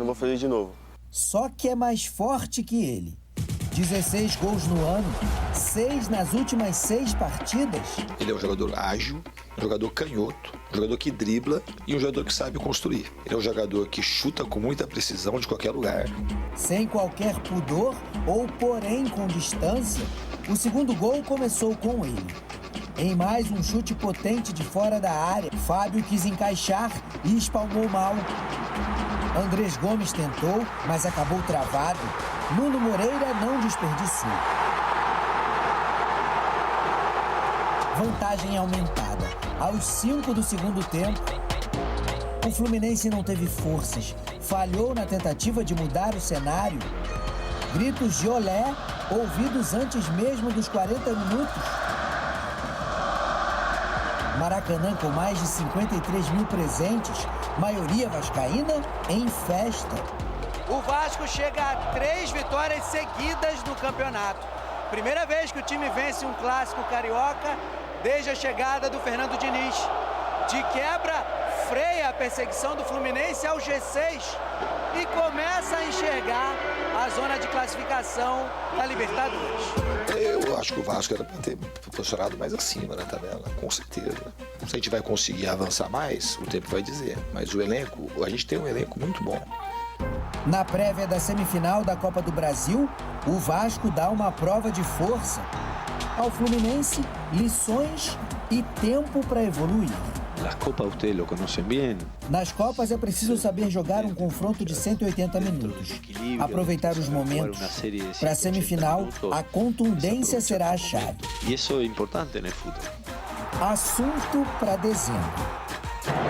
vou fazer de novo. Só que é mais forte que ele. 16 gols no ano, 6 nas últimas 6 partidas. Ele é um jogador ágil, um jogador canhoto, um jogador que dribla e um jogador que sabe construir. Ele é um jogador que chuta com muita precisão de qualquer lugar. Sem qualquer pudor ou, porém, com distância, o segundo gol começou com ele. Em mais um chute potente de fora da área, Fábio quis encaixar e espalmou mal. Andrés Gomes tentou, mas acabou travado. Nuno Moreira não desperdiçou. Vantagem aumentada. Aos 5 do segundo tempo, o Fluminense não teve forças. Falhou na tentativa de mudar o cenário. Gritos de olé, ouvidos antes mesmo dos 40 minutos. Maracanã com mais de 53 mil presentes, maioria vascaína, em festa. O Vasco chega a 3 vitórias seguidas no campeonato. Primeira vez que o time vence um clássico carioca desde a chegada do Fernando Diniz. De quebra, freia a perseguição do Fluminense ao G6 e começa a enxergar a zona de classificação da Libertadores. Eu acho que o Vasco era para ter posicionado mais acima na tabela, com certeza. Se a gente vai conseguir avançar mais, o tempo vai dizer. Mas o elenco, a gente tem um elenco muito bom. Na prévia da semifinal da Copa do Brasil, o Vasco dá uma prova de força. Ao Fluminense, lições e tempo para evoluir. Las Copas ustedes lo conocen bien. Nas Copas é preciso saber jogar um confronto de 180 minutos. Aproveitar os momentos. Para a semifinal, a contundência será a chave. E isso é importante no futebol. Assunto para dezembro.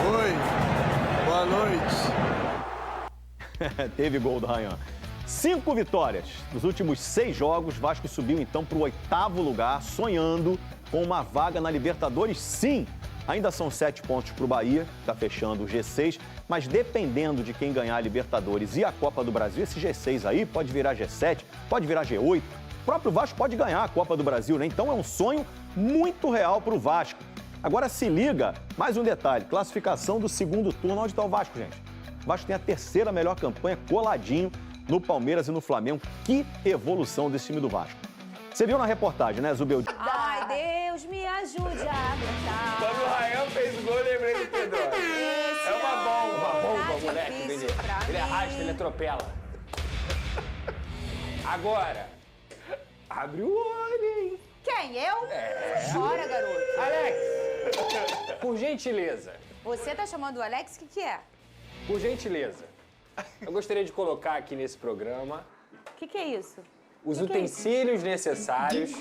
Oi, boa noite. Teve gol do Ryan. 5 vitórias. Nos últimos 6 jogos, Vasco subiu então para o 8º lugar, sonhando com uma vaga na Libertadores, sim. Ainda são 7 pontos para o Bahia, está fechando o G6, mas dependendo de quem ganhar a Libertadores e a Copa do Brasil, esse G6 aí pode virar G7, pode virar G8. O próprio Vasco pode ganhar a Copa do Brasil, né? Então é um sonho muito real para o Vasco. Agora se liga, mais um detalhe, classificação do segundo turno. Onde está o Vasco, gente? O Vasco tem a 3ª melhor campanha, coladinho no Palmeiras e no Flamengo. Que evolução desse time do Vasco. Você viu na reportagem, né, Zubeldia? Ai, Deus, me ajude a aguentar. Quando o Rayan fez o gol, eu lembrei do Pedro. É uma bomba. Uma bomba, moleque. Ele arrasta, ele atropela. Agora, abre o olho, hein? Quem? Eu? Chora, garoto. Alex, por gentileza. Você tá chamando o Alex? O que é? Por gentileza. Eu gostaria de colocar aqui nesse programa O que é isso? os utensílios necessários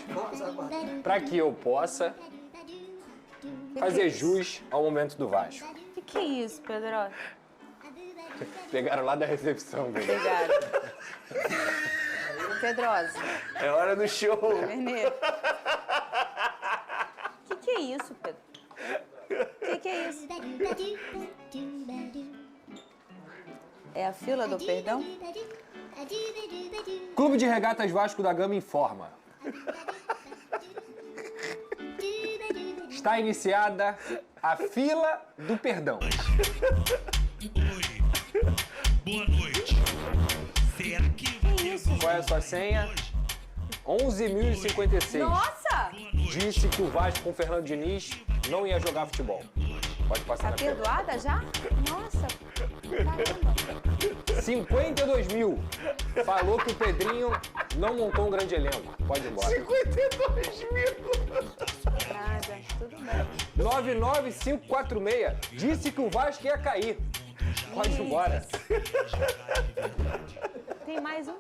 para que eu possa fazer jus ao momento do Vasco. O que é isso, Pedro? Pegaram lá da recepção, velho. Obrigada. Pedrosa. É hora do show. Vermelho. O que é isso, Pedro? O que é isso? É a fila do perdão? Clube de Regatas Vasco da Gama informa. Está iniciada a fila do perdão. Boa noite. Será que Qual é a sua senha? 11.056. Nossa! Disse que o Vasco com o Fernando Diniz não ia jogar futebol. Pode passar Tá na tela. perdoada já? Nossa! Caramba! 52 mil. Falou que o Pedrinho não montou um grande elenco. Pode ir embora. 52 mil. Nada, tudo bem. 99546. Disse que o Vasco ia cair. Pode ir embora. Tem mais um?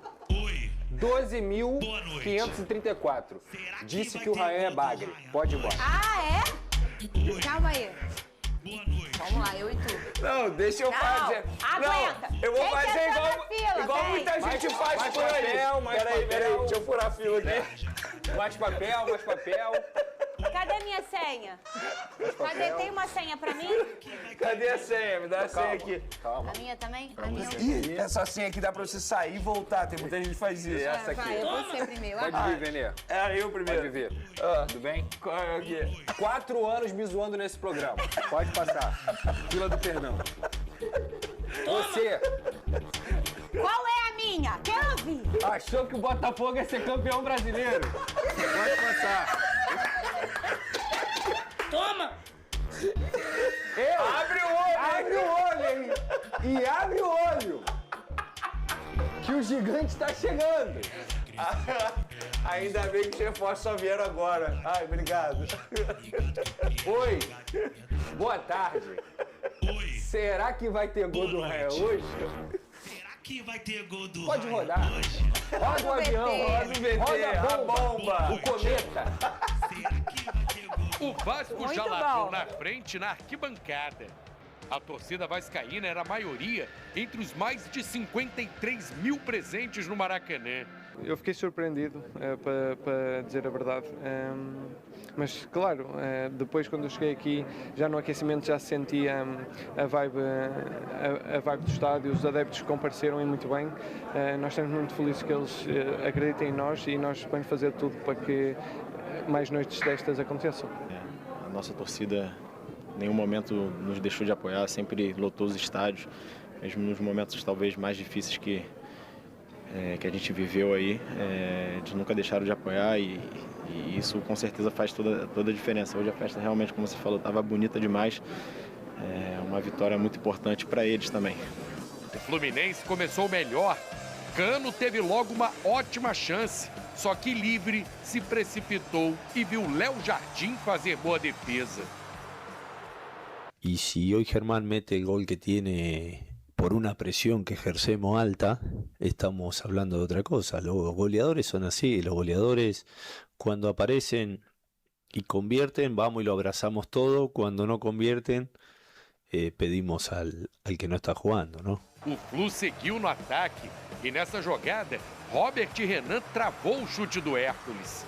12.534. Disse que o Rayan é bagre. Pode ir embora. Ah, é? Calma aí. Vamos lá, eu e tu. Não, deixa eu fazer. Aguenta. Não, eu vou Quem fazer quer igual, estar na fila, igual vem. muita gente faz por aí. Peraí, deixa eu furar a fila aqui. Mais papel, mais papel. Cadê minha senha? Cadê? Tem uma senha pra mim? Cadê a senha? Me dá a senha aqui. Calma. A minha também? A minha. Ih, essa senha aqui dá pra você sair e voltar. Tem muita gente que faz isso. Essa aqui. Vai, eu vou ser primeiro. Pode vir, Venê. É, eu primeiro. Pode vir. Tudo bem? Qual é o quê? 4 anos me zoando nesse programa. Pode passar. Fila do perdão. Você Achou que o Botafogo ia ser campeão brasileiro? Pode passar. Toma! Abre o olho! Abre o olho, hein? E abre o olho! Que o gigante tá chegando! Ainda bem que os reforços só vieram agora. Ai, obrigado. Oi! Boa tarde! Oi! Será que vai ter gol do Raia hoje? Será que vai ter gol do Pode Raia rodar. hoje? Roda o avião, roda o VT, roda a bomba, o cometa. Será que vai ter gol do O Vasco Muito já largou bom. na frente na arquibancada. A torcida vascaína era a maioria entre os mais de 53 mil presentes no Maracanã. Eu fiquei surpreendido, para dizer a verdade. Mas, claro, depois quando eu cheguei aqui, já no aquecimento já se sentia a vibe do estádio, os adeptos compareceram muito bem. Nós estamos muito felizes que eles acreditem em nós e nós vamos fazer tudo para que mais noites destas aconteçam. A nossa torcida em nenhum momento nos deixou de apoiar, sempre lotou os estádios, mesmo nos momentos talvez mais difíceis que a gente viveu aí, eles nunca deixaram de apoiar e isso com certeza faz toda a diferença. Hoje a festa realmente, como você falou, estava bonita demais, uma vitória muito importante para eles também. O Fluminense começou melhor. Cano teve logo uma ótima chance, só que Livre se precipitou e viu Léo Jardim fazer boa defesa. Y si hoy Germán mete el gol que tiene por una presión que ejercemos alta, estamos hablando de otra cosa. Los goleadores son así, los goleadores cuando aparecen y convierten, vamos y lo abrazamos todo. Cuando no convierten, pedimos al que no está jugando, ¿no? O Flu seguiu no ataque e nessa jogada, Robert Renan travou o chute do Hércules.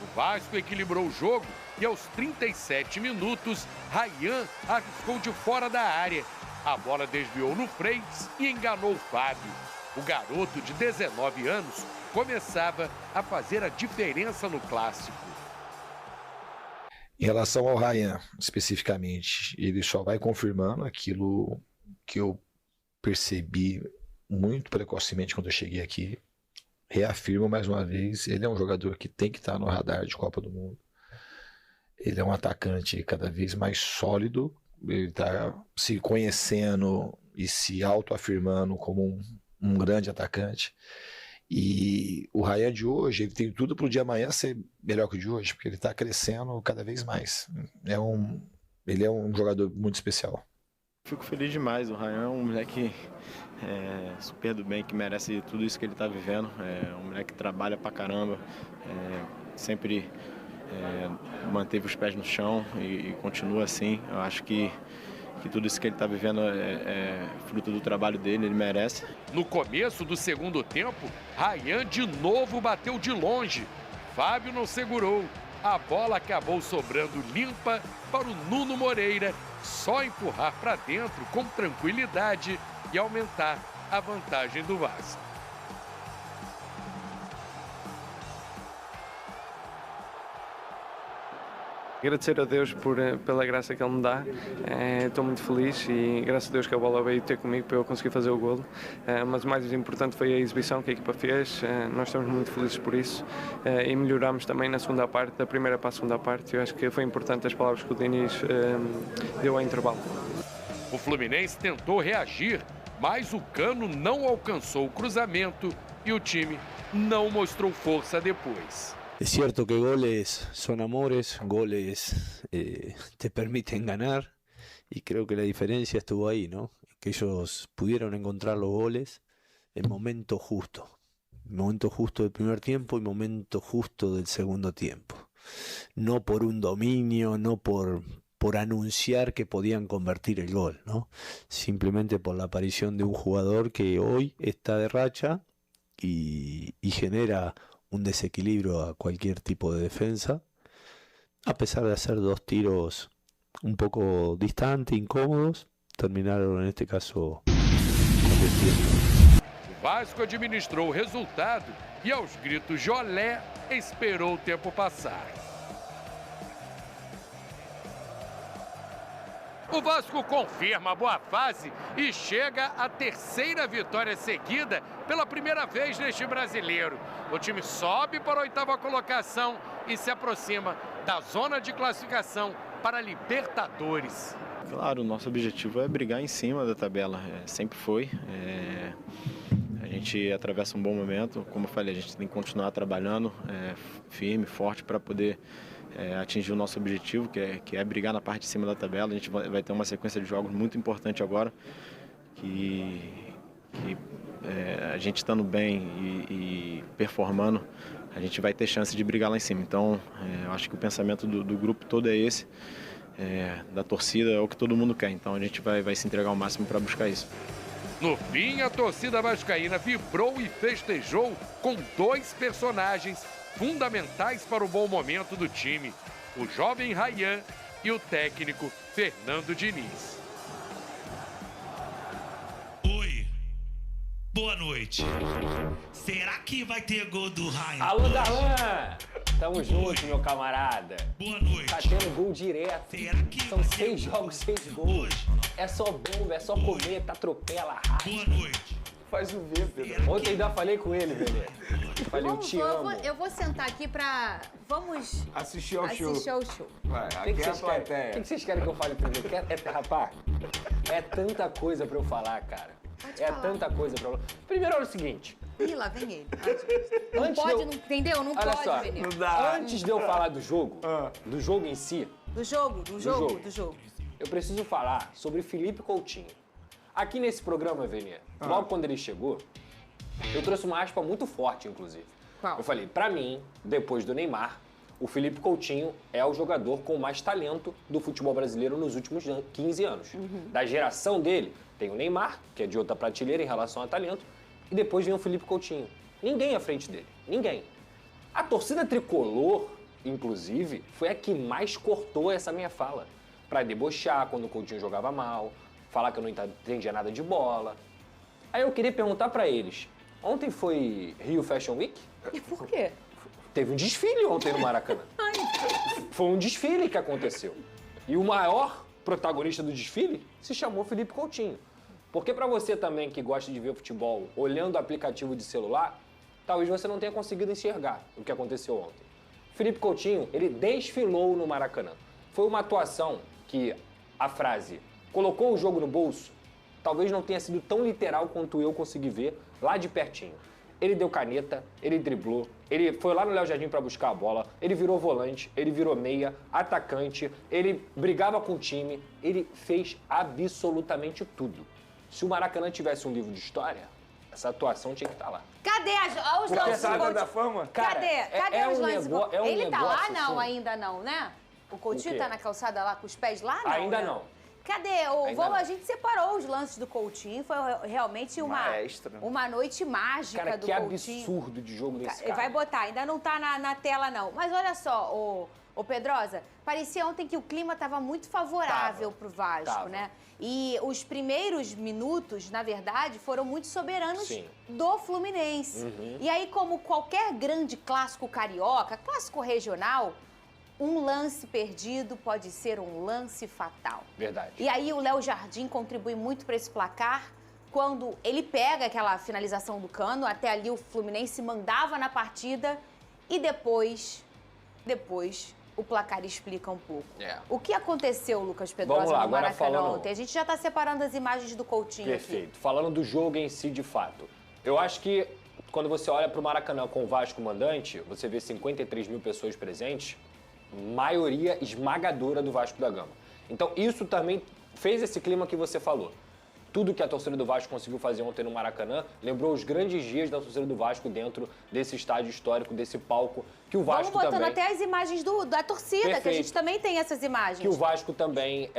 O Vasco equilibrou o jogo e aos 37 minutos, Ryan arriscou de fora da área. A bola desviou no Freitas e enganou o Fábio. O garoto de 19 anos começava a fazer a diferença no clássico. Em relação ao Ryan, especificamente, ele só vai confirmando aquilo que eu percebi muito precocemente quando eu cheguei aqui. Reafirmo mais uma vez, ele é um jogador que tem que estar no radar de Copa do Mundo. Ele é um atacante cada vez mais sólido, ele está se conhecendo e se autoafirmando como um grande atacante. E o Ryan de hoje, ele tem tudo para o de amanhã ser melhor que o de hoje, porque ele está crescendo cada vez mais. Ele é um jogador muito especial. Fico feliz demais, o Ryan é um moleque super do bem, que merece tudo isso que ele está vivendo. É um moleque que trabalha pra caramba, sempre manteve os pés no chão e continua assim. Eu acho que tudo isso que ele está vivendo é fruto do trabalho dele, ele merece. No começo do segundo tempo, Ryan de novo bateu de longe. Fábio não segurou. A bola acabou sobrando limpa para o Nuno Moreira, só empurrar para dentro com tranquilidade e aumentar a vantagem do Vasco. Agradecer a Deus pela graça que Ele me dá. Estou muito feliz e graças a Deus que a bola veio ter comigo para eu conseguir fazer o golo. Mas o mais importante foi a exibição que a equipa fez. Nós estamos muito felizes por isso e melhoramos também na segunda parte, da primeira para a segunda parte. Eu acho que foi importante as palavras que o Diniz deu ao intervalo. O Fluminense tentou reagir, mas o Cano não alcançou o cruzamento e o time não mostrou força depois. Es cierto que goles son amores, goles te permiten ganar y creo que la diferencia estuvo ahí, ¿no? Que ellos pudieron encontrar los goles en momento justo del primer tiempo y momento justo del segundo tiempo. No por un dominio, no por anunciar que podían convertir el gol, ¿no? Simplemente por la aparición de un jugador que hoy está de racha y genera un desequilibrio a cualquier tipo de defensa, a pesar de hacer dos tiros un poco distantes, incómodos, terminaron en este caso convirtiendo. O Vasco administrou o resultado e aos gritos de olé, esperou o tempo passar. O Vasco confirma a boa fase e chega à terceira vitória seguida pela primeira vez neste brasileiro. O time sobe para a 8ª colocação e se aproxima da zona de classificação para a Libertadores. Claro, o nosso objetivo é brigar em cima da tabela, sempre foi. A gente atravessa um bom momento, como eu falei, a gente tem que continuar trabalhando firme, forte para poder atingir o nosso objetivo, que é brigar na parte de cima da tabela. A gente vai ter uma sequência de jogos muito importante agora, que a gente estando bem e performando, a gente vai ter chance de brigar lá em cima. Então, eu acho que o pensamento do grupo todo é esse, da torcida, é o que todo mundo quer. Então, a gente vai se entregar ao máximo para buscar isso. No fim, a torcida vascaína vibrou e festejou com 2 personagens fundamentais para o bom momento do time, o jovem Ryan e o técnico Fernando Diniz. Oi, boa noite. Será que vai ter gol do Ryan? Alô, Darlan! Tamo junto, meu camarada. Boa noite. Tá tendo gol direto. São 6 jogos, 6 gols. É só bomba, é só comer, tá atropela, arrasta. Boa noite. Faz o V, Pedro. Ontem ainda falei com ele, Belê. Falei, eu te amo. Eu vou sentar aqui pra... Vamos Assistir ao show. assistir ao show. Vai, O que aqui é a vocês querem? plateia. O que vocês querem que eu fale primeiro? Rapaz, é tanta coisa pra eu falar, cara. Pode É falar. tanta coisa pra eu falar. Primeiro, olha o seguinte. Ih, lá vem ele. Não Antes pode, de eu- não, entendeu? Não Olha pode, só, Veneno. antes de eu falar do jogo em si, Do jogo. eu preciso falar sobre Felipe Coutinho. Aqui nesse programa, Venê, logo quando ele chegou, eu trouxe uma aspa muito forte, inclusive. Qual? Eu falei, pra mim, depois do Neymar, o Felipe Coutinho é o jogador com mais talento do futebol brasileiro nos últimos 15 anos. Da geração dele, tem o Neymar, que é de outra prateleira em relação a talento, e depois vem o Felipe Coutinho. Ninguém à frente dele. Ninguém. A torcida tricolor, inclusive, foi a que mais cortou essa minha fala. Pra debochar quando o Coutinho jogava mal, falar que eu não entendia nada de bola. Aí eu queria perguntar pra eles, ontem foi Rio Fashion Week? E por quê? Teve um desfile ontem no Maracanã. Foi um desfile que aconteceu. E o maior protagonista do desfile se chamou Felipe Coutinho. Porque pra você também que gosta de ver futebol olhando o aplicativo de celular, talvez você não tenha conseguido enxergar o que aconteceu ontem. Felipe Coutinho, ele desfilou no Maracanã. Foi uma atuação que a frase colocou o jogo no bolso talvez não tenha sido tão literal quanto eu consegui ver lá de pertinho. Ele deu caneta, ele driblou, ele foi lá no Léo Jardim para buscar a bola, ele virou volante, ele virou meia, atacante, ele brigava com o time, ele fez absolutamente tudo. Se o Maracanã tivesse um livro de história, essa atuação tinha que estar lá. Cadê os Porque lances do sabe Coutinho? da fama? Cara, Cadê é os um lances do negócio- é um Ele tá lá? negócio, Não, assim. ainda não, né? O Coutinho quê? tá na calçada lá com os pés lá? Não, Ainda né? não. Cadê? Ainda não. A gente separou os lances do Coutinho, foi realmente uma noite mágica Cara, do que Coutinho. absurdo de jogo desse Ele cara. vai botar, ainda não tá na tela não. Mas olha só, ô Pedrosa, parecia ontem que o clima estava muito favorável pro Vasco, Tava. né? E os primeiros minutos, na verdade, foram muito soberanos Sim. do Fluminense. E aí, como qualquer grande clássico carioca, clássico regional, um lance perdido pode ser um lance fatal. Verdade. E aí o Léo Jardim contribui muito para esse placar quando ele pega aquela finalização do Cano, até ali o Fluminense mandava na partida e depois o placar explica um pouco. É. O que aconteceu, Lucas Pedrosa, Vamos lá, no agora Maracanã falando- ontem? A gente já está separando as imagens do Coutinho aqui. Perfeito. Falando do jogo em si, de fato. Eu acho que quando você olha para o Maracanã com o Vasco mandante, você vê 53 mil pessoas presentes, maioria esmagadora do Vasco da Gama. Então isso também fez esse clima que você falou. Tudo que a torcida do Vasco conseguiu fazer ontem no Maracanã lembrou os grandes dias da torcida do Vasco dentro desse estádio histórico, desse palco, que o Vasco Vamos botando também... até as imagens da torcida, que a Perfeito. gente também tem essas imagens. que o Vasco também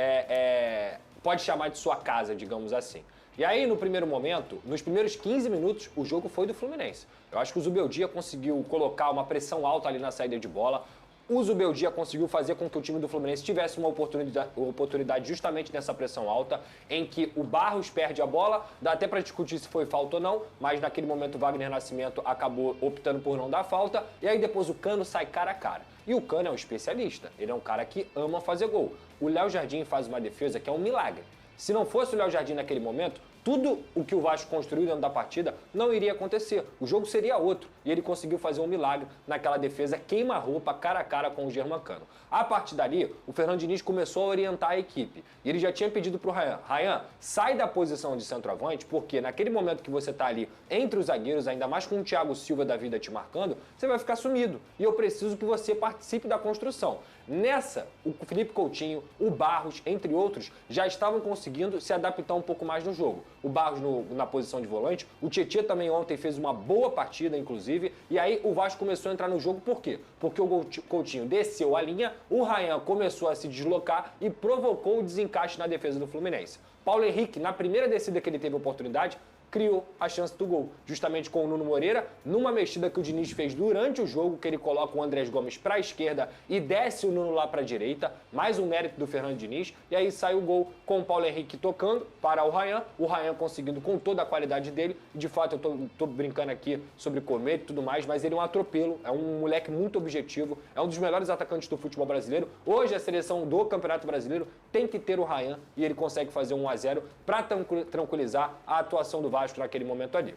pode chamar de sua casa, digamos assim. E aí, no primeiro momento, nos primeiros 15 minutos, o jogo foi do Fluminense. Eu acho que o Zubeldia conseguiu colocar uma pressão alta ali na saída de bola. O Zubeldia conseguiu fazer com que o time do Fluminense tivesse uma oportunidade justamente nessa pressão alta, em que o Barros perde a bola, dá até para discutir se foi falta ou não, mas naquele momento o Wagner Nascimento acabou optando por não dar falta, e aí depois o Cano sai cara a cara. E o Cano é um especialista, ele é um cara que ama fazer gol. O Léo Jardim faz uma defesa que é um milagre. Se não fosse o Léo Jardim naquele momento, tudo o que o Vasco construiu dentro da partida não iria acontecer. O jogo seria outro. E ele conseguiu fazer um milagre naquela defesa queima-roupa, cara a cara com o Germancano. A partir dali, o Fernando Diniz começou a orientar a equipe. E ele já tinha pedido para o Rayan: Rayan, sai da posição de centroavante, porque naquele momento que você está ali entre os zagueiros, ainda mais com o Thiago Silva da vida te marcando, você vai ficar sumido. E eu preciso que você participe da construção. Nessa, o Felipe Coutinho, o Barros, entre outros, já estavam conseguindo se adaptar um pouco mais no jogo. O Barros na posição de volante, o Tietê também ontem fez uma boa partida, inclusive, e aí o Vasco começou a entrar no jogo. Por quê? Porque o Coutinho desceu a linha, o Rayan começou a se deslocar e provocou o desencaixe na defesa do Fluminense. Paulo Henrique, na primeira descida que ele teve oportunidade, criou a chance do gol, justamente com o Nuno Moreira, numa mexida que o Diniz fez durante o jogo, que ele coloca o Andrés Gomes para a esquerda e desce o Nuno lá para a direita, mais um mérito do Fernando Diniz, e aí sai o gol com o Paulo Henrique tocando para o Rayan conseguindo com toda a qualidade dele. De fato, eu tô brincando aqui sobre cometa e tudo mais, mas ele é um atropelo, é um moleque muito objetivo, é um dos melhores atacantes do futebol brasileiro. Hoje a seleção do Campeonato Brasileiro tem que ter o Rayan, e ele consegue fazer 1-0 para tranquilizar a atuação do Vasco naquele momento ali.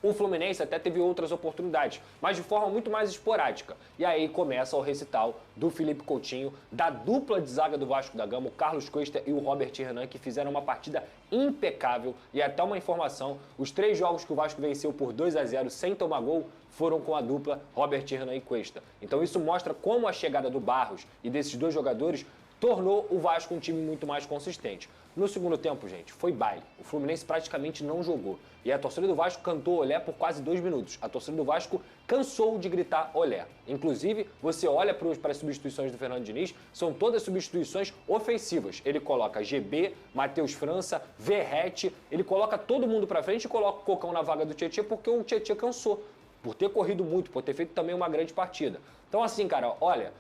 O Fluminense até teve outras oportunidades, mas de forma muito mais esporádica. E aí começa o recital do Felipe Coutinho, da dupla de zaga do Vasco da Gama, o Carlos Cuesta e o Robert Renan, que fizeram uma partida impecável. E até uma informação: os 3 jogos que o Vasco venceu por 2-0 sem tomar gol foram com a dupla Robert Renan e Cuesta. Então isso mostra como a chegada do Barros e desses 2 jogadores tornou o Vasco um time muito mais consistente. No segundo tempo, gente, foi baile. O Fluminense praticamente não jogou. E a torcida do Vasco cantou olé por quase 2 minutos. A torcida do Vasco cansou de gritar olé. Inclusive, você olha para as substituições do Fernando Diniz, são todas substituições ofensivas. Ele coloca GB, Matheus França, Verrete, ele coloca todo mundo para frente e coloca o Cocão na vaga do Tietê, porque o Tietê cansou, por ter corrido muito, por ter feito também uma grande partida. Então assim, cara, olha,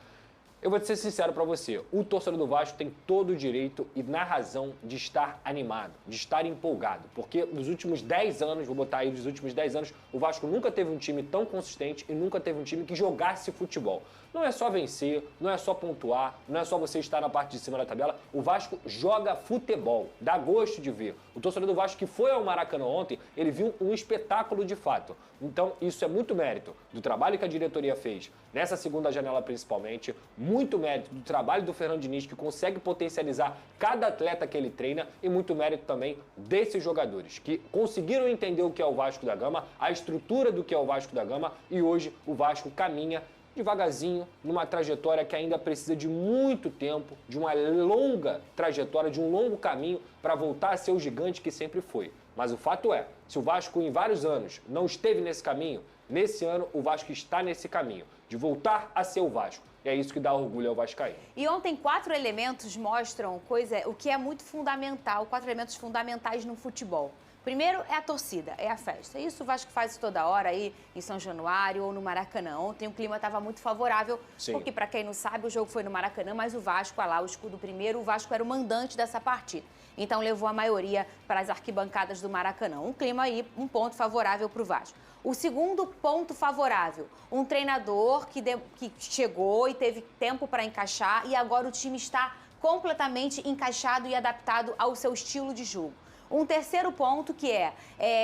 eu vou ser sincero pra você, o torcedor do Vasco tem todo o direito e na razão de estar animado, de estar empolgado, porque nos últimos 10 anos, vou botar aí nos últimos 10 anos, o Vasco nunca teve um time tão consistente e nunca teve um time que jogasse futebol. Não é só vencer, não é só pontuar, não é só você estar na parte de cima da tabela, o Vasco joga futebol, dá gosto de ver. O torcedor do Vasco que foi ao Maracanã ontem, ele viu um espetáculo de fato. Então isso é muito mérito do trabalho que a diretoria fez nessa segunda janela principalmente, muito mérito do trabalho do Fernando Diniz, que consegue potencializar cada atleta que ele treina, e muito mérito também desses jogadores, que conseguiram entender o que é o Vasco da Gama, a estrutura do que é o Vasco da Gama, e hoje o Vasco caminha devagarzinho, numa trajetória que ainda precisa de muito tempo, de uma longa trajetória, de um longo caminho para voltar a ser o gigante que sempre foi. Mas o fato é, se o Vasco em vários anos não esteve nesse caminho, nesse ano o Vasco está nesse caminho, de voltar a ser o Vasco. E é isso que dá orgulho ao vascaíno. E ontem 4 elementos mostram o que é muito fundamental, 4 elementos fundamentais no futebol. Primeiro é a torcida, é a festa. Isso o Vasco faz toda hora aí em São Januário ou no Maracanã. Ontem o clima estava muito favorável, porque para quem não sabe, o jogo foi no Maracanã, mas o Vasco, lá o escudo primeiro, o Vasco era o mandante dessa partida. Então levou a maioria para as arquibancadas do Maracanã. Um clima aí, um ponto favorável para o Vasco. O segundo ponto favorável, um treinador que chegou e teve tempo para encaixar e agora o time está completamente encaixado e adaptado ao seu estilo de jogo. Um terceiro ponto que é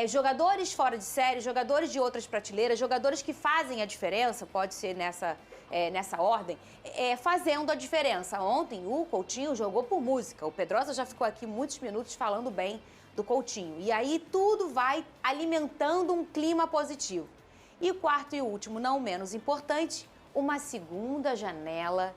jogadores fora de série, jogadores de outras prateleiras, jogadores que fazem a diferença, pode ser nessa ordem, fazendo a diferença. Ontem o Coutinho jogou por música, o Pedrosa já ficou aqui muitos minutos falando bem do Coutinho. E aí tudo vai alimentando um clima positivo. E o quarto e último, não menos importante, uma segunda janela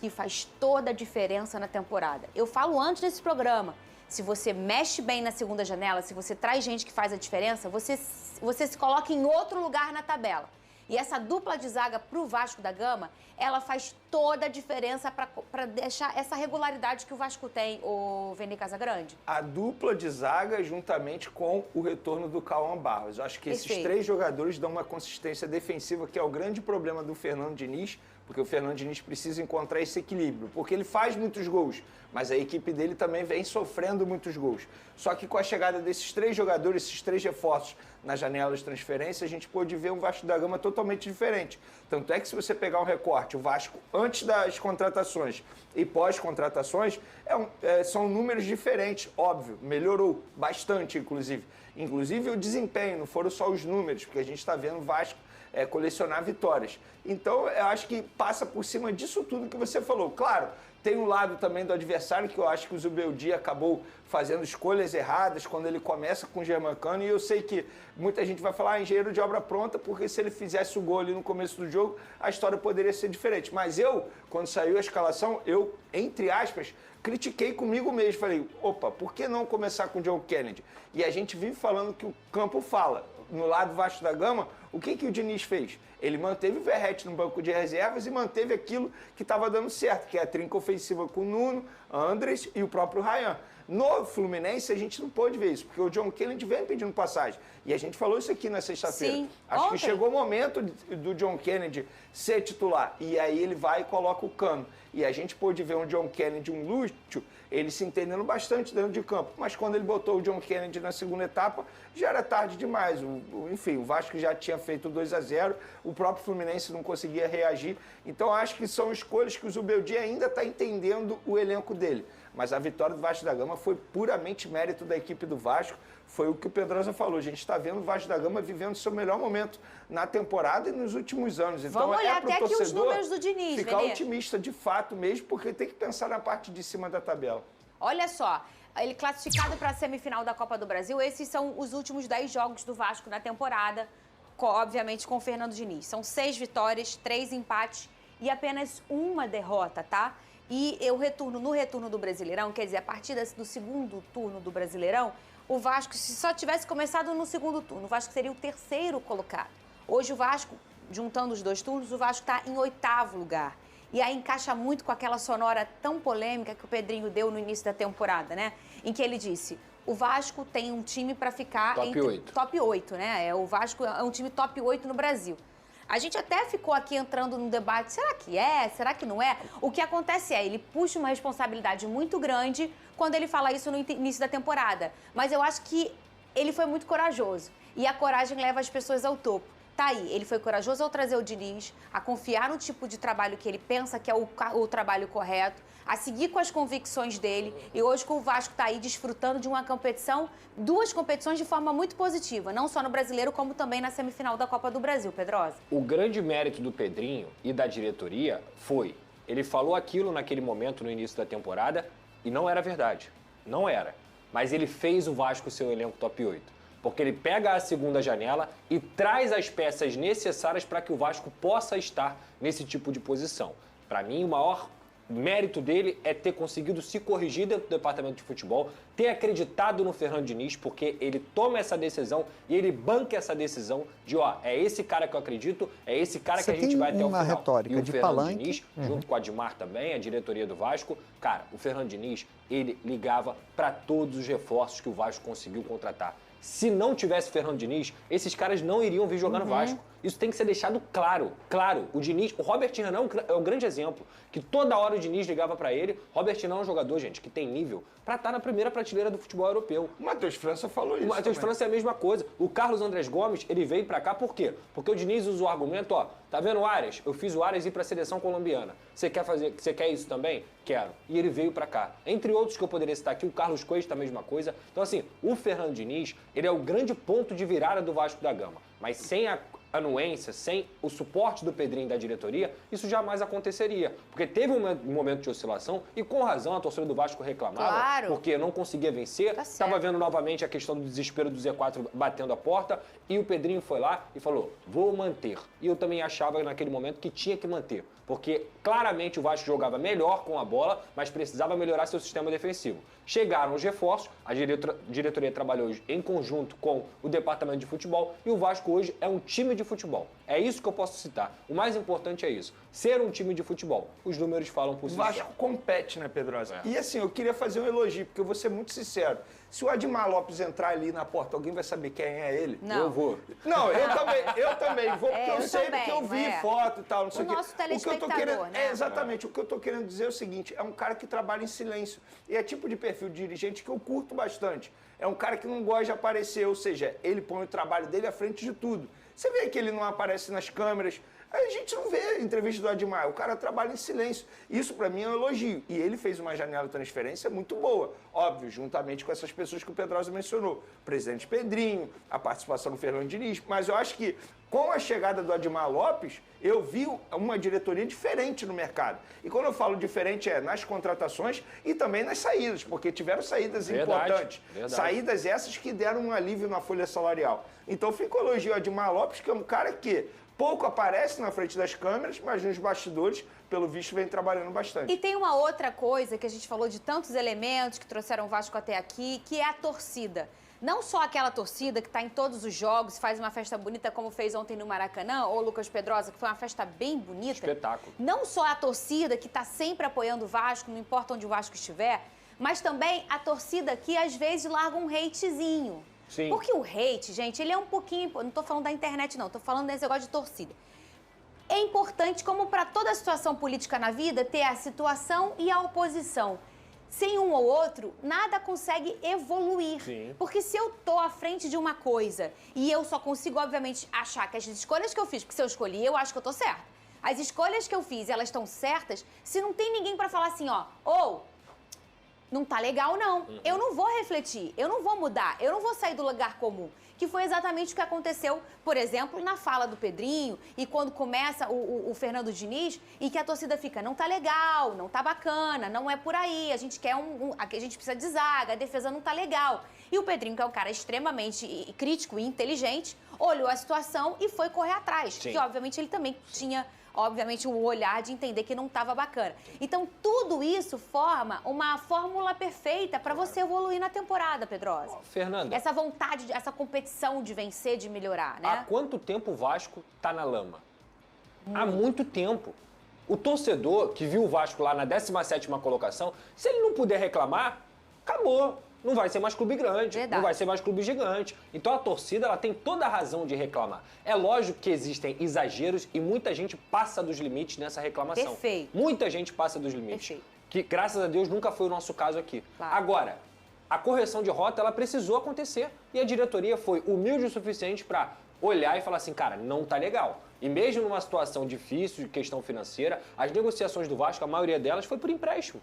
que faz toda a diferença na temporada. Eu falo antes desse programa, se você mexe bem na segunda janela, se você traz gente que faz a diferença, você se coloca em outro lugar na tabela. E essa dupla de zaga para o Vasco da Gama, ela faz toda a diferença para deixar essa regularidade que o Vasco tem, o Vene Casagrande. A dupla de zaga juntamente com o retorno do Cauã Barros. Eu acho que esses 3 jogadores dão uma consistência defensiva, que é o grande problema do Fernando Diniz, porque o Fernando Diniz precisa encontrar esse equilíbrio, porque ele faz muitos gols, mas a equipe dele também vem sofrendo muitos gols. Só que com a chegada desses 3 jogadores, esses 3 reforços na janela de transferência, a gente pôde ver um Vasco da Gama totalmente diferente. Tanto é que se você pegar um recorte, o Vasco antes das contratações e pós-contratações, são números diferentes, óbvio, melhorou bastante, inclusive. Inclusive o desempenho, não foram só os números, porque a gente está vendo o Vasco colecionar vitórias. Então, eu acho que passa por cima disso tudo que você falou. Claro, tem um lado também do adversário, que eu acho que o Zubeldia acabou fazendo escolhas erradas quando ele começa com o Germancano, e eu sei que muita gente vai falar engenheiro de obra pronta, porque se ele fizesse o gol ali no começo do jogo, a história poderia ser diferente. Mas eu, quando saiu a escalação, eu, entre aspas, critiquei comigo mesmo. Falei, opa, por que não começar com o John Kennedy? E a gente vive falando que o campo fala. No lado Vasco da Gama, o que o Diniz fez? Ele manteve o Verratti no banco de reservas e manteve aquilo que estava dando certo, que é a trinca ofensiva com o Nuno, Andres e o próprio Ryan. No Fluminense, a gente não pôde ver isso, porque o John Kennedy vem pedindo passagem. E a gente falou isso aqui na sexta-feira. Sim, Acho que chegou o momento do John Kennedy ser titular. E aí ele vai e coloca o Cano. E a gente pôde ver um John Kennedy, um Lúcio, ele se entendendo bastante dentro de campo. Mas quando ele botou o John Kennedy na segunda etapa, já era tarde demais. Enfim, o Vasco já tinha feito 2-0, o próprio Fluminense não conseguia reagir. Então acho que são escolhas que o Zubeldia ainda está entendendo o elenco dele. Mas a vitória do Vasco da Gama foi puramente mérito da equipe do Vasco. Foi o que o Pedrosa falou. A gente está vendo o Vasco da Gama vivendo seu melhor momento na temporada e nos últimos anos. Então, vamos olhar até aqui os números do Diniz, ficar Benê. otimista de fato mesmo, porque tem que pensar na parte de cima da tabela. Olha só, ele classificado para a semifinal da Copa do Brasil, esses são os últimos 10 jogos do Vasco na temporada, obviamente com o Fernando Diniz. São 6 vitórias, 3 empates e apenas uma derrota, tá? E no retorno do Brasileirão, quer dizer, a partir do segundo turno do Brasileirão, o Vasco, se só tivesse começado no segundo turno, o Vasco seria o 3º colocado. Hoje o Vasco, juntando os 2 turnos, o Vasco está em 8º lugar. E aí encaixa muito com aquela sonora tão polêmica que o Pedrinho deu no início da temporada, né? Em que ele disse, o Vasco tem um time para ficar top 8, né? O Vasco é um time top 8 no Brasil. A gente até ficou aqui entrando num debate, será que é? Será que não é? O que acontece é, ele puxa uma responsabilidade muito grande quando ele fala isso no início da temporada. Mas eu acho que ele foi muito corajoso. E a coragem leva as pessoas ao topo. Tá aí, ele foi corajoso ao trazer o Diniz, a confiar no tipo de trabalho que ele pensa que é o trabalho correto, a seguir com as convicções dele. E hoje com o Vasco tá aí desfrutando de uma competição, 2 competições de forma muito positiva, não só no Brasileiro, como também na semifinal da Copa do Brasil, Pedrosa. O grande mérito do Pedrinho e da diretoria foi, ele falou aquilo naquele momento no início da temporada e não era verdade, não era. Mas ele fez o Vasco seu elenco top 8. Porque ele pega a segunda janela e traz as peças necessárias para que o Vasco possa estar nesse tipo de posição. Para mim, o maior mérito dele é ter conseguido se corrigir dentro do departamento de futebol, ter acreditado no Fernando Diniz, porque ele toma essa decisão e ele banca essa decisão de, é esse cara que eu acredito, é esse cara que a gente vai até o final. Retórica e o de Fernando palanque, Diniz, junto com a Admar também, a diretoria do Vasco, cara, o Fernando Diniz, ele ligava para todos os reforços que o Vasco conseguiu contratar. Se não tivesse Fernando Diniz, esses caras não iriam vir jogar no Vasco. Isso tem que ser deixado claro. Claro, o Robert Renan é um grande exemplo. Que toda hora o Diniz ligava pra ele. Robert Renan é um jogador, gente, que tem nível pra estar na primeira prateleira do futebol europeu. O Matheus França falou isso. O Matheus França é a mesma coisa. O Carlos Andrés Gomes, ele veio pra cá por quê? Porque o Diniz usa o argumento, tá vendo o Arias? Eu fiz o Arias ir pra seleção colombiana. Você quer isso também? Quero. E ele veio pra cá. Entre outros que eu poderia citar aqui, o Carlos Cuesta, a mesma coisa. Então, assim, o Fernando Diniz, ele é o grande ponto de virada do Vasco da Gama. Mas sem a anuência, sem o suporte do Pedrinho e da diretoria, isso jamais aconteceria. Porque teve um momento de oscilação e, com razão, a torcida do Vasco reclamava, porque não conseguia vencer. Estava vendo novamente a questão do desespero do Z4 batendo a porta e o Pedrinho foi lá e falou, vou manter. E eu também achava naquele momento que tinha que manter, porque claramente o Vasco jogava melhor com a bola, mas precisava melhorar seu sistema defensivo. Chegaram os reforços, a diretoria trabalhou em conjunto com o departamento de futebol e o Vasco hoje é um time de de futebol. É isso que eu posso citar. O mais importante é isso. Ser um time de futebol. Os números falam por si O só. Vasco compete, né, Pedrosa? E assim, eu queria fazer um elogio, porque eu vou ser muito sincero. Se o Admar Lopes entrar ali na porta, alguém vai saber quem é ele? Não. Eu vou. Não, eu também vou, porque eu sei, também, porque eu vi foto e tal, não sei o quê. nosso O que eu tô telespectador, querendo, né? exatamente, o que eu tô querendo dizer é o seguinte, é um cara que trabalha em silêncio. E é tipo de perfil de dirigente que eu curto bastante. É um cara que não gosta de aparecer, ou seja, ele põe o trabalho dele à frente de tudo. Você vê que ele não aparece nas câmeras, a gente não vê a entrevista do Admar, o cara trabalha em silêncio. Isso pra mim é um elogio. E ele fez uma janela de transferência muito boa, óbvio, juntamente com essas pessoas que o Pedrosa mencionou. O presidente Pedrinho, a participação do Fernando Diniz, mas eu acho que com a chegada do Admar Lopes, eu vi uma diretoria diferente no mercado. E quando eu falo diferente é nas contratações e também nas saídas, porque tiveram saídas importantes. Saídas essas que deram um alívio na folha salarial. Então fica o elogio ao Admar Lopes, que é um cara que pouco aparece na frente das câmeras, mas nos bastidores, pelo visto, vem trabalhando bastante. E tem uma outra coisa que a gente falou de tantos elementos que trouxeram o Vasco até aqui, que é a torcida. Não só aquela torcida que está em todos os jogos, faz uma festa bonita como fez ontem no Maracanã, ou Lucas Pedrosa, que foi uma festa bem bonita. Espetáculo. Não só a torcida que está sempre apoiando o Vasco, não importa onde o Vasco estiver, mas também a torcida que às vezes larga um hatezinho. Sim. Porque o hate, gente, ele é um pouquinho... Não tô falando da internet, não. Tô falando desse negócio de torcida. É importante, como para toda situação política na vida, ter a situação e a oposição. Sem um ou outro, nada consegue evoluir. Sim. Porque se eu tô à frente de uma coisa e eu só consigo, obviamente, achar que as escolhas que eu fiz, porque se eu escolhi, eu acho que eu tô certa. As escolhas que eu fiz, elas estão certas, se não tem ninguém para falar assim, ó, não tá legal, não. Eu não vou refletir, eu não vou mudar, eu não vou sair do lugar comum. Que foi exatamente o que aconteceu, por exemplo, na fala do Pedrinho e quando começa o Fernando Diniz e que a torcida fica, não tá legal, não tá bacana, não é por aí, a gente quer a gente precisa de zaga, a defesa não tá legal. E o Pedrinho, que é um cara extremamente crítico e inteligente, olhou a situação e foi correr atrás. Sim. Que, obviamente, ele também tinha... obviamente, o olhar de entender que não estava bacana. Então, tudo isso forma uma fórmula perfeita para você evoluir na temporada, Pedrosa. Fernanda, Essa vontade, essa competição de vencer, de melhorar, né? há quanto tempo o Vasco tá na lama? Há muito tempo. O torcedor que viu o Vasco lá na 17ª colocação, se ele não puder reclamar, acabou. Não vai ser mais clube grande, Verdade. não vai ser mais clube gigante. Então a torcida ela tem toda a razão de reclamar. É lógico que existem exageros e muita gente passa dos limites nessa reclamação. Perfeito. Muita gente passa dos limites. Perfeito. Que graças a Deus nunca foi o nosso caso aqui. Claro. Agora, a correção de rota ela precisou acontecer e a diretoria foi humilde o suficiente para olhar e falar assim, cara, não tá legal. E mesmo numa situação difícil de questão financeira, as negociações do Vasco, a maioria delas foi por empréstimo.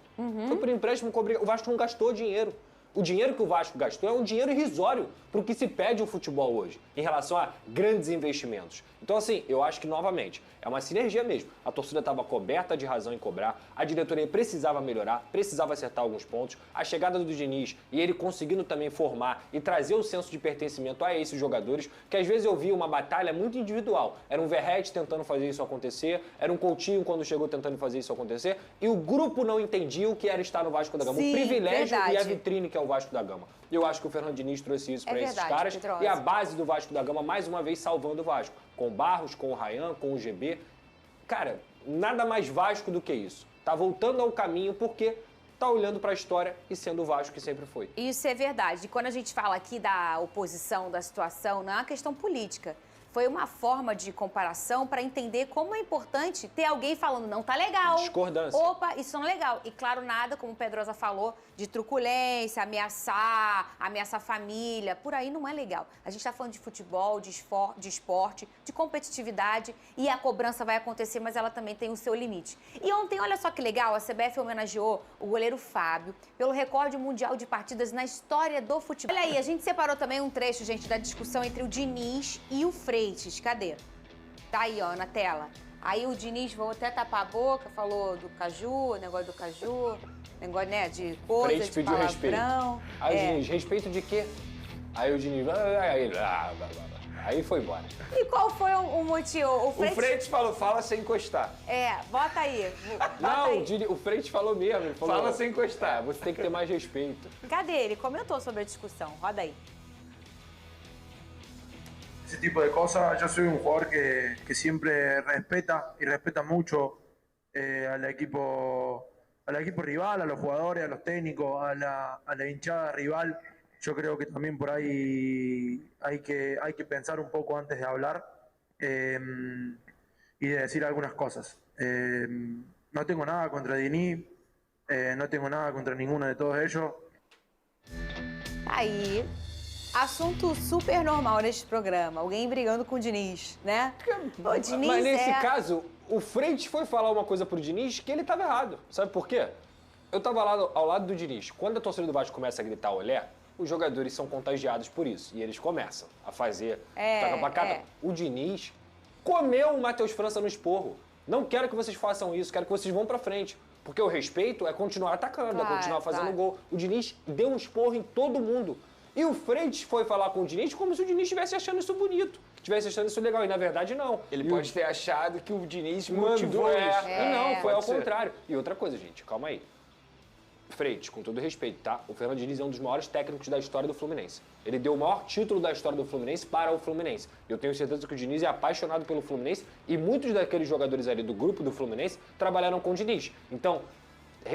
Foi por empréstimo, o Vasco não gastou dinheiro. O dinheiro que o Vasco gastou é um dinheiro irrisório para o que se pede o futebol hoje, em relação a grandes investimentos. Então, assim, eu acho que, novamente, é uma sinergia mesmo. A torcida estava coberta de razão em cobrar, a diretoria precisava melhorar, precisava acertar alguns pontos. A chegada do Diniz e ele conseguindo também formar e trazer o senso de pertencimento a esses jogadores, que às vezes eu via uma batalha muito individual. Era um Verratti tentando fazer isso acontecer, era um Coutinho quando chegou tentando fazer isso acontecer, e o grupo não entendia o que era estar no Vasco da Gama. Sim, o privilégio verdade. e a vitrine que é o Vasco da Gama. Eu acho que o Fernando Diniz trouxe isso para esses verdade, caras. Pedrosa. E a base do Vasco da Gama, mais uma vez, salvando o Vasco. Com o Barros, com o Ryan, com o GB. Cara, nada mais Vasco do que isso. Tá voltando ao caminho porque tá olhando para a história e sendo o Vasco que sempre foi. Isso é verdade. E quando a gente fala aqui da oposição, da situação, não é uma questão política. Foi uma forma de comparação para entender como é importante ter alguém falando, não tá legal. Discordância. Opa, isso não é legal. E claro, nada, como o Pedrosa falou, de truculência, ameaçar a família. Por aí não é legal. A gente tá falando de futebol, de esporte, de competitividade. E a cobrança vai acontecer, mas ela também tem o seu limite. E ontem, olha só que legal, a CBF homenageou o goleiro Fábio pelo recorde mundial de partidas na história do futebol. Olha aí, a gente separou também um trecho, gente, da discussão entre o Diniz e o Freitas. Cadê? Tá aí, ó, na tela. Aí o Diniz vou até tapar a boca, falou do caju, negócio do caju, negócio, né, de coisa, Freitas de pediu respeito. palavrão. Aí o Diniz, respeito de quê? Aí o Diniz, aí foi embora. E qual foi o motivo? O Freitas falou, fala sem encostar. Bota aí. Não, aí. o Freitas falou mesmo. Ele falou, Fala sem encostar. Você tem que ter mais respeito. Cadê ele? Comentou sobre a discussão. Roda aí. ese tipo de cosas. Yo soy un jugador que siempre respeta y respeta mucho al equipo rival, a los jugadores, a los técnicos, a la hinchada rival. Yo creo que también por ahí hay que pensar un poco antes de hablar y de decir algunas cosas. No tengo nada contra Diniz, no tengo nada contra ninguno de todos ellos. Aí, assunto super normal neste programa. Alguém brigando com o Diniz, né? O Diniz Mas nesse caso, o Freitas foi falar uma coisa pro Diniz que ele estava errado. Sabe por quê? Eu tava lá ao lado do Diniz. Quando a torcida do Vasco começa a gritar olé, os jogadores são contagiados por isso. E eles começam a fazer taca-pacata. O Diniz comeu o Matheus França no esporro. Não quero que vocês façam isso, quero que vocês vão pra frente. Porque o respeito é continuar atacando, é continuar fazendo gol. O Diniz deu um esporro em todo mundo. E o Freitas foi falar com o Diniz como se o Diniz estivesse achando isso bonito, que estivesse achando isso legal. E na verdade, não. Ele pode ter achado que o Diniz motivou isso. E não, foi ao contrário. E outra coisa, gente, calma aí. Freitas, com todo respeito, tá? O Fernando Diniz é um dos maiores técnicos da história do Fluminense. Ele deu o maior título da história do Fluminense para o Fluminense. Eu tenho certeza que o Diniz é apaixonado pelo Fluminense e muitos daqueles jogadores ali do grupo do Fluminense trabalharam com o Diniz. Então,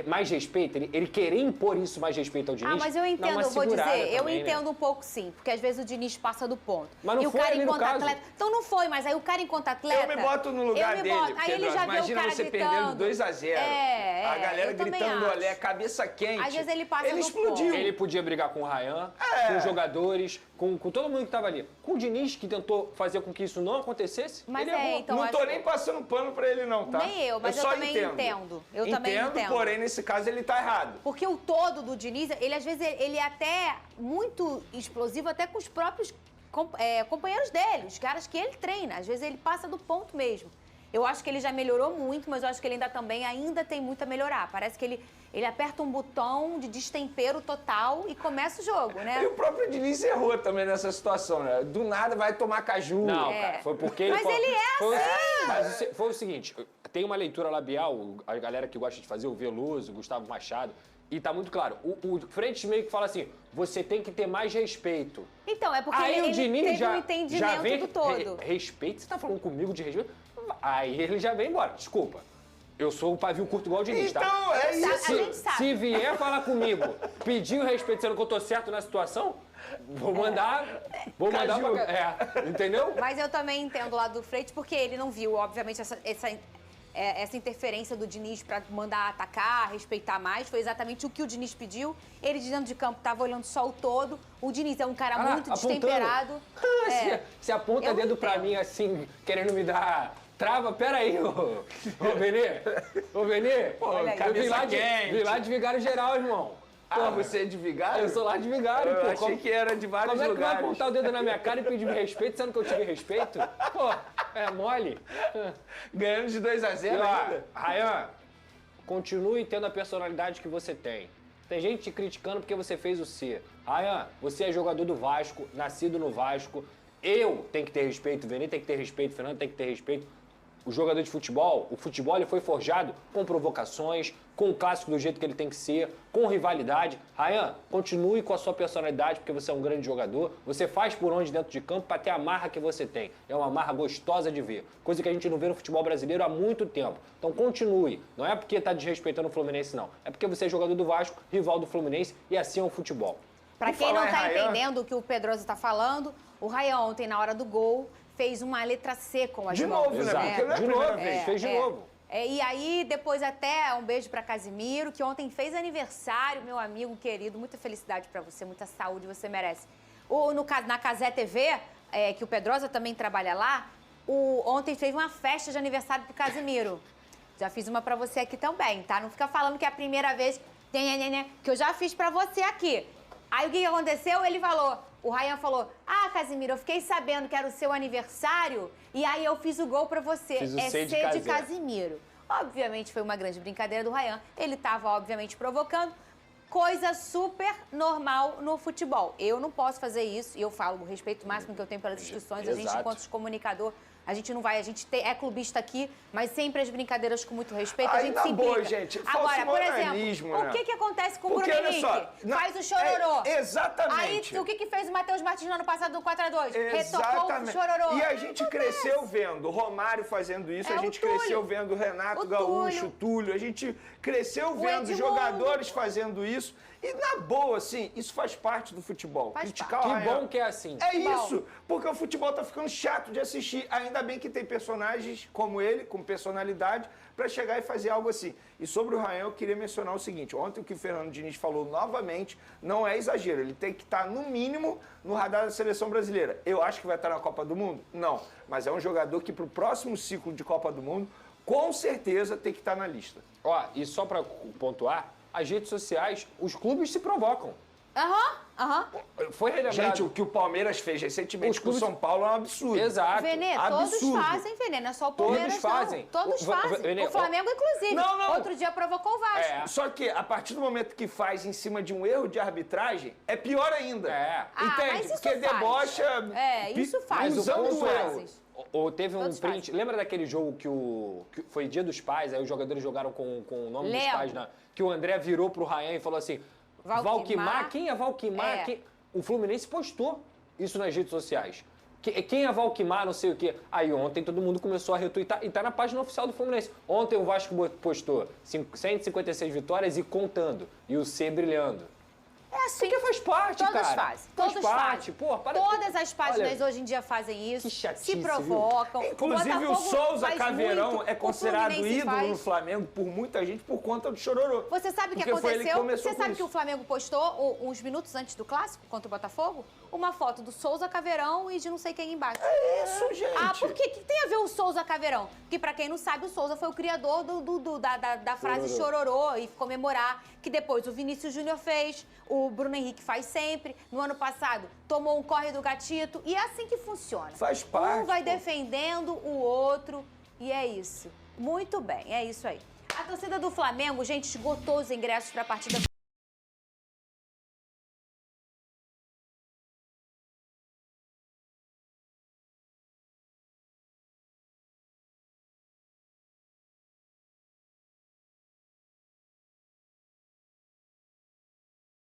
mais respeito, ele querer impor isso, mais respeito ao Diniz. Ah, mas eu entendo, eu vou dizer, eu entendo um pouco sim, porque às vezes o Diniz passa do ponto. Mas não e o foi cara, ali enquanto no caso. atleta. Então não foi, mas aí o cara, enquanto atleta. Eu me boto no lugar dele. Aí ele já vê o cara você gritando. perdendo 2-0. A galera gritando olé, cabeça quente. Às vezes ele passa Ele do explodiu. ponto. Ele podia brigar com o Ryan, com os jogadores, com todo mundo que estava ali. Com o Diniz, que tentou fazer com que isso não acontecesse, Mas ele errou. então, Não tô acho nem passando pano pra ele não, tá? Nem eu, mas eu só também entendo. Eu também entendo. Porém, nesse caso, ele tá errado. Porque o todo do Diniz, ele às vezes ele é até muito explosivo, até com os próprios companheiros dele, os caras que ele treina. Às vezes ele passa do ponto mesmo. Eu acho que ele já melhorou muito, mas eu acho que ele ainda tem muito a melhorar. Parece que ele aperta um botão de destempero total e começa o jogo, né? E o próprio Diniz errou também nessa situação, né? Do nada vai tomar caju. Não, cara, foi porque ele... Mas ele é assim! Mas foi o seguinte, tem uma leitura labial, a galera que gosta de fazer, o Veloso, o Gustavo Machado, e tá muito claro. O Freitas meio que fala assim, você tem que ter mais respeito. Então, é porque aí ele o Diniz teve um entendimento do todo. Respeito? Você tá falando comigo de respeito? Aí ele já vem embora, desculpa. Eu sou o pavio curto igual o Diniz, tá? Então, é isso. A gente sabe. Se vier falar comigo, pedir o respeito sendo que eu tô certo na situação, vou mandar pra... entendeu? Mas eu também entendo o lado do Freitas, porque ele não viu, obviamente, essa interferência do Diniz pra mandar atacar, respeitar mais. Foi exatamente o que o Diniz pediu. Ele de dentro de campo tava olhando só o todo. O Diniz é um cara muito destemperado. Você aponta Eu dedo pra entendo. mim assim, querendo me dar... Trava, peraí, ô Benê. Ô, Benê. Eu vim lá de Vigário Geral, irmão. Ah, você é de Vigário? Eu sou lá de Vigário, Eu pô. achei que era de vários lugares. Como é que lugares. vai apontar o dedo na minha cara e pedir respeito, sendo que eu tive respeito? Pô, é mole. Ganhando de 2-0 E lá, ainda. Rayan, continue tendo a personalidade que você tem. Tem gente te criticando porque você fez o C. Rayan, você é jogador do Vasco, nascido no Vasco. Eu tenho que ter respeito, o Vene tem que ter respeito, o Fernando tem que ter respeito. O jogador de futebol, o futebol ele foi forjado com provocações, com o clássico do jeito que ele tem que ser, com rivalidade. Rayan, continue com a sua personalidade, porque você é um grande jogador. Você faz por onde dentro de campo para ter a marra que você tem. É uma marra gostosa de ver. Coisa que a gente não vê no futebol brasileiro há muito tempo. Então continue. Não é porque está desrespeitando o Fluminense, não. É porque você é jogador do Vasco, rival do Fluminense, e assim é o futebol. Pra quem não tá entendendo o que o Pedroso tá falando, o Rayan ontem, na hora do gol, fez uma letra C com as De mãos. novo, né? Porque não é a primeira vez. Fez de novo. E aí, depois até um beijo pra Casimiro, que ontem fez aniversário, meu amigo querido. Muita felicidade pra você, muita saúde, você merece. Na Casé TV, que o Pedrosa também trabalha lá, ontem fez uma festa de aniversário pro Casimiro. Já fiz uma pra você aqui também, tá? Não fica falando que é a primeira vez que eu já fiz pra você aqui. Aí o que aconteceu? O Rayan falou, Casimiro, eu fiquei sabendo que era o seu aniversário e aí eu fiz o gol pra você. Fiz o é C de C de Casimiro. Obviamente foi uma grande brincadeira do Rayan. Ele tava, obviamente, provocando. Coisa super normal no futebol. Eu não posso fazer isso e eu falo o respeito máximo que eu tenho pelas instituições. A gente, Exato. enquanto comunicador, A gente não vai, é clubista aqui, mas sempre as brincadeiras com muito respeito, a Aí, gente na se boa, implica. gente, Agora, falso por moralismo, exemplo, né? o que acontece com o Porque, Bruno olha Henrique? só, Faz o chororô. Exatamente. Aí, o que fez o Matheus Martins no ano passado no 4x2? Retocou o Exatamente. chororô. E a gente cresceu vendo o Romário fazendo isso, a gente cresceu vendo o Renato Gaúcho, o Túlio, a gente cresceu vendo Edmundo. jogadores fazendo isso. E na boa, assim, isso faz parte do futebol. Criticar o Que Arraial. bom que é assim. É isso, porque o futebol tá ficando chato de assistir. Ainda bem que tem personagens como ele, com personalidade, para chegar e fazer algo assim. E sobre o Ryan, eu queria mencionar o seguinte. Ontem o que o Fernando Diniz falou novamente não é exagero. Ele tem que estar, no mínimo, no radar da seleção brasileira. Eu acho que vai estar na Copa do Mundo? Não. Mas é um jogador que, para o próximo ciclo de Copa do Mundo, com certeza tem que estar na lista. Ó, e só para pontuar, as redes sociais, os clubes se provocam. Foi relembrado. Gente, o que o Palmeiras fez recentemente com o São Paulo é um absurdo. Exato. Venê, todos fazem, Venê, não é só o Palmeiras, Todos fazem. não. Todos fazem. Venê, O Flamengo, inclusive. Não. Outro dia provocou o Vasco. Só que, a partir do momento que faz em cima de um erro de arbitragem, é pior ainda. Entende? mas isso Porque faz. debocha... Isso faz. Mas o usando ponto o é, erro. ou teve um Todos print. Lembra daquele jogo que foi Dia dos Pais, aí os jogadores jogaram com o nome dos pais, que o André virou pro Ryan e falou assim: Valquimar, quem é Valquimar? O Fluminense postou isso nas redes sociais. Quem é Valquimar, não sei o quê. Aí ontem todo mundo começou a retweetar e tá na página oficial do Fluminense. Ontem o Vasco postou 156 vitórias e contando. E o C brilhando. É assim. Porque faz parte, Todos cara. fazem. Faz Todos parte. fazem. Pô, para Todas as páginas Olha, hoje em dia fazem isso. que chatice, se provocam. Inclusive, o Botafogo Souza faz Caveirão muito, é o considerado Fluminense ídolo faz. no Flamengo por muita gente por conta do chororô. Você sabe o que Porque foi ele que aconteceu? começou Você com sabe isso. que o Flamengo postou, uns minutos antes do Clássico, contra o Botafogo, uma foto do Souza Caveirão e de não sei quem embaixo. É isso, gente. Ah, por que tem a ver o Souza Caveirão? Porque, pra quem não sabe, o Souza foi o criador da frase chororô e comemorar, que depois o Vinícius Júnior fez, o Bruno Henrique faz sempre. No ano passado, tomou um corre do gatito. E é assim que funciona. Faz parte. Um vai defendendo o outro e é isso. Muito bem, é isso aí. A torcida do Flamengo, gente, esgotou os ingressos para a partida